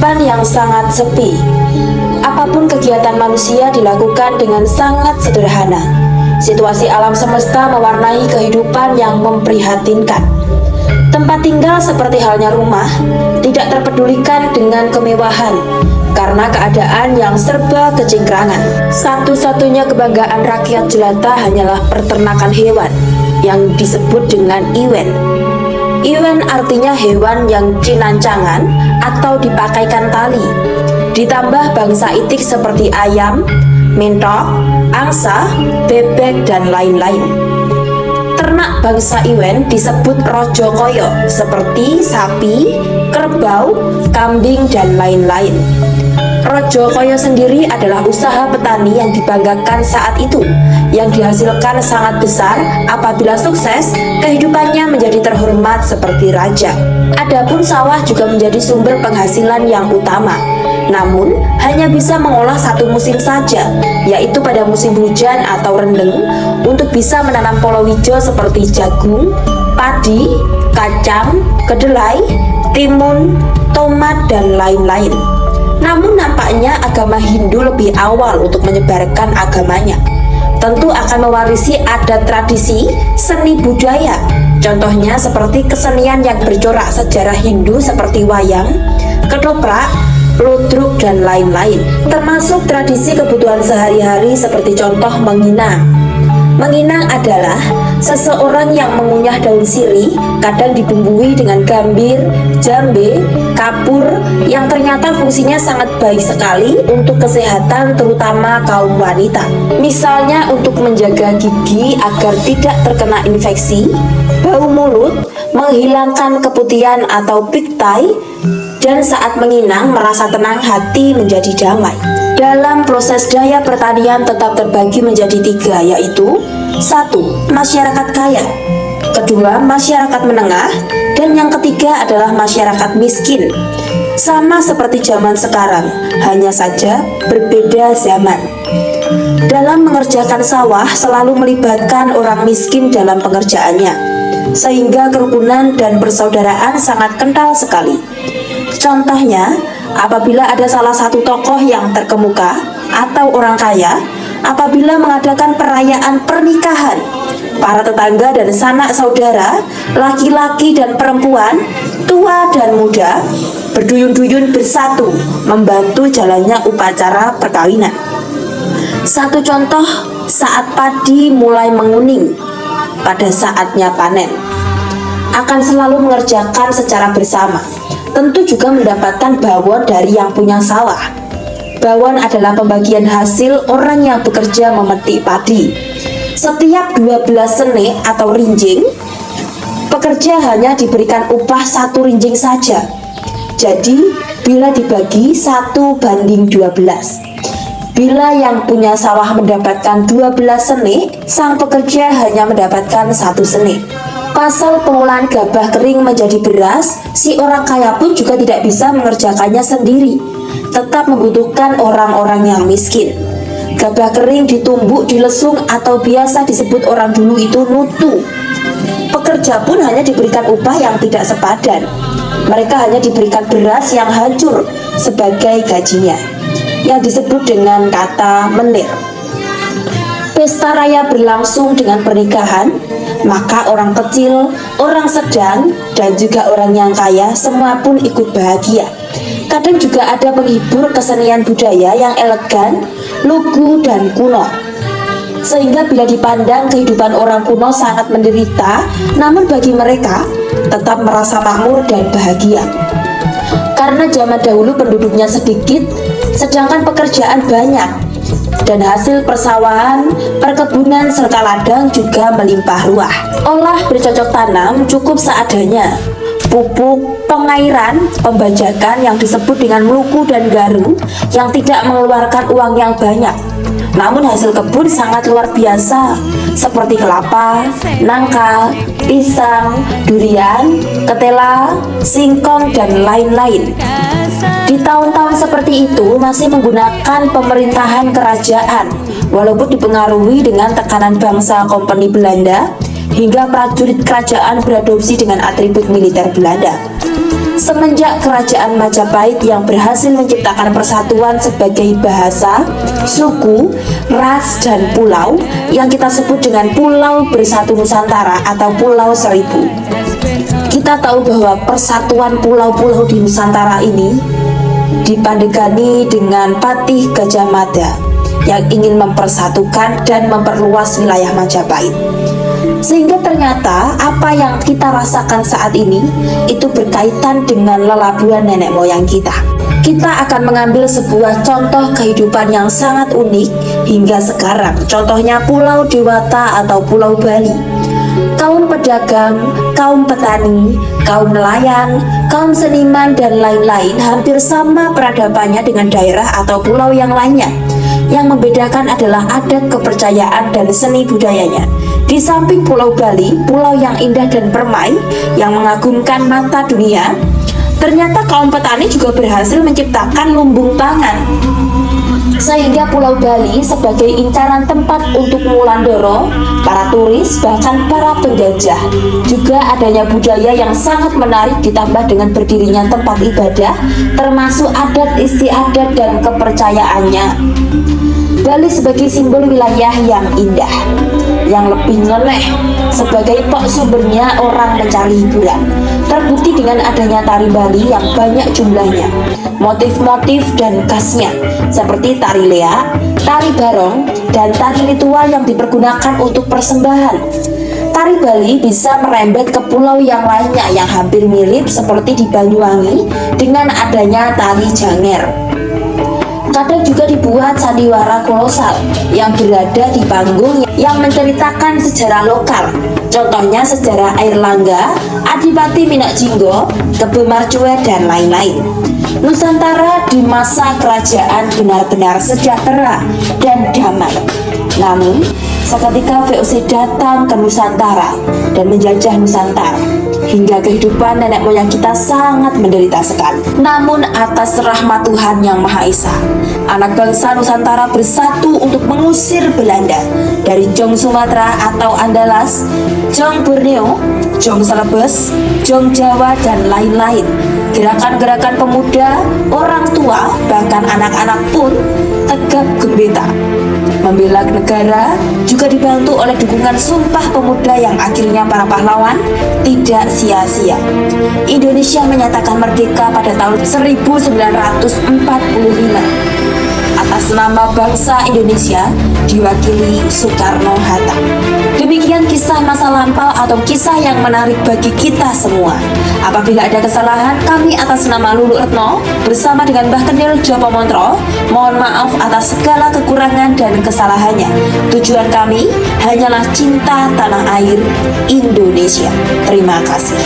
kehidupan yang sangat sepi. Apapun kegiatan manusia dilakukan dengan sangat sederhana. Situasi alam semesta mewarnai kehidupan yang memprihatinkan. Tempat tinggal seperti halnya rumah, tidak terpedulikan dengan kemewahan, karena keadaan yang serba kecingkrangan. Satu-satunya kebanggaan rakyat jelata hanyalah peternakan hewan, yang disebut dengan iwen. Iwen artinya hewan yang cinancangan atau dipakaikan tali. Ditambah bangsa itik seperti ayam, mentok, angsa, bebek, dan lain-lain. Ternak bangsa iwen disebut rojo koyo, seperti sapi, kerbau, kambing, dan lain-lain. Rojo koyo sendiri adalah usaha petani yang dibanggakan saat itu, yang dihasilkan sangat besar. Apabila sukses, kehidupannya menjadi terhormat seperti raja. Adapun sawah juga menjadi sumber penghasilan yang utama, namun hanya bisa mengolah satu musim saja, yaitu pada musim hujan atau rendeng, untuk bisa menanam palawija seperti jagung, padi, kacang, kedelai, timun, tomat, dan lain-lain. Namun nampaknya agama Hindu lebih awal untuk menyebarkan agamanya. Tentu akan mewarisi adat tradisi, seni budaya. Contohnya seperti kesenian yang bercorak sejarah Hindu seperti wayang, ketoprak, ludruk, dan lain-lain. Termasuk tradisi kebutuhan sehari-hari seperti contoh menginang. Menginang adalah seseorang yang mengunyah daun sirih, kadang dibumbui dengan gambir, jambe, kapur, yang ternyata fungsinya sangat baik sekali untuk kesehatan terutama kaum wanita. Misalnya untuk menjaga gigi agar tidak terkena infeksi, bau mulut, menghilangkan keputihan atau piktai, dan saat menginang merasa tenang hati menjadi damai. Dalam proses daya pertanian tetap terbagi menjadi 3, yaitu 1. Masyarakat kaya, 2. Masyarakat menengah, dan yang ketiga adalah masyarakat miskin. Sama seperti zaman sekarang, hanya saja berbeda zaman. Dalam mengerjakan sawah selalu melibatkan orang miskin dalam pengerjaannya, sehingga kerukunan dan persaudaraan sangat kental sekali. Contohnya, apabila ada salah satu tokoh yang terkemuka atau orang kaya, apabila mengadakan perayaan pernikahan, para tetangga dan sanak saudara, laki-laki dan perempuan, tua dan muda, berduyun-duyun bersatu membantu jalannya upacara perkawinan. Satu contoh, saat padi mulai menguning pada saatnya panen, akan selalu mengerjakan secara bersama. Tentu juga mendapatkan bawon dari yang punya sawah. Bawon adalah pembagian hasil orang yang bekerja memetik padi. Setiap 12 sene atau rinjing, pekerja hanya diberikan upah 1 rinjing saja. Jadi, bila dibagi 1:12, bila yang punya sawah mendapatkan 12 sene, sang pekerja hanya mendapatkan 1 sene. Pasal pengolahan gabah kering menjadi beras, si orang kaya pun juga tidak bisa mengerjakannya sendiri, tetap membutuhkan orang-orang yang miskin. Gabah kering ditumbuk, dilesung, atau biasa disebut orang dulu itu nutu. Pekerja pun hanya diberikan upah yang tidak sepadan. Mereka hanya diberikan beras yang hancur sebagai gajinya, yang disebut dengan kata menir. Pesta raya berlangsung dengan pernikahan, maka orang kecil, orang sedang, dan juga orang yang kaya semua pun ikut bahagia. Kadang juga ada penghibur kesenian budaya yang elegan, lugu, dan kuno. Sehingga bila dipandang kehidupan orang kuno sangat menderita, namun bagi mereka tetap merasa makmur dan bahagia. Karena zaman dahulu penduduknya sedikit, sedangkan pekerjaan banyak, dan hasil persawahan, perkebunan, serta ladang juga melimpah ruah. Olah bercocok tanam cukup seadanya. Pupuk, pengairan, pembajakan yang disebut dengan meluku dan garu yang tidak mengeluarkan uang yang banyak. Namun hasil kebun sangat luar biasa, seperti kelapa, nangka, pisang, durian, ketela, singkong, dan lain-lain. Di tahun-tahun seperti itu masih menggunakan pemerintahan kerajaan, walaupun dipengaruhi dengan tekanan bangsa Kompeni Belanda, hingga prajurit kerajaan beradopsi dengan atribut militer Belanda. Semenjak kerajaan Majapahit yang berhasil menciptakan persatuan sebagai bahasa, suku, ras, dan pulau yang kita sebut dengan Pulau Bersatu Nusantara atau Pulau Seribu. Kita tahu bahwa persatuan pulau-pulau di Nusantara ini dipandegani dengan Patih Gajah Mada yang ingin mempersatukan dan memperluas wilayah Majapahit. Sehingga ternyata apa yang kita rasakan saat ini itu berkaitan dengan lelabuhan nenek moyang kita. Kita akan mengambil sebuah contoh kehidupan yang sangat unik hingga sekarang. Contohnya Pulau Dewata atau Pulau Bali. Kaum pedagang, kaum petani, kaum nelayan, kaum seniman, dan lain-lain hampir sama peradabannya dengan daerah atau pulau yang lainnya. Yang membedakan adalah adat, kepercayaan, dan seni budayanya. Di samping Pulau Bali, pulau yang indah dan permai yang mengagumkan mata dunia, ternyata kaum petani juga berhasil menciptakan lumbung pangan. Sehingga Pulau Bali sebagai incaran tempat untuk Wulandoro, para turis, bahkan para penjajah. Juga adanya budaya yang sangat menarik ditambah dengan berdirinya tempat ibadah, termasuk adat istiadat dan kepercayaannya. Bali sebagai simbol wilayah yang indah, yang lebih nyeleneh, sebagai pok sumbernya orang mencari hiburan. Terbukti dengan adanya tari Bali yang banyak jumlahnya, motif-motif dan khasnya, seperti tari leak, tari barong, dan tari ritual yang dipergunakan untuk persembahan. Tari Bali bisa merembet ke pulau yang lainnya yang hampir mirip seperti di Banyuwangi dengan adanya tari Janger. Kadang juga dibuat sandiwara kolosal yang berada di panggung yang menceritakan sejarah lokal. Contohnya sejarah Airlangga, Adipati Minak Jinggo, Kebo Marcuwe, dan lain-lain. Nusantara di masa kerajaan benar-benar sejahtera dan damai. Namun, seketika VOC datang ke Nusantara dan menjajah Nusantara, hingga kehidupan nenek moyang kita sangat menderita sekali. Namun atas rahmat Tuhan Yang Maha Esa, anak bangsa Nusantara bersatu untuk mengusir Belanda dari Jong Sumatera atau Andalas, Jong Borneo, Jong Celebes, Jong Jawa, dan lain-lain. Gerakan-gerakan pemuda, orang tua, bahkan anak-anak pun tegap gembira membela negara, juga dibantu oleh dukungan Sumpah Pemuda yang akhirnya para pahlawan tidak sia-sia. Indonesia menyatakan merdeka pada tahun 1945 atas nama bangsa Indonesia diwakili Soekarno-Hatta. Demikian kisah masa lampau atau kisah yang menarik bagi kita semua. Apabila ada kesalahan, kami atas nama Lulu Retno bersama dengan Mbah Kendil Jopo Montro mohon maaf atas segala kekurangan dan kesalahannya. Tujuan kami hanyalah cinta tanah air Indonesia. Terima kasih.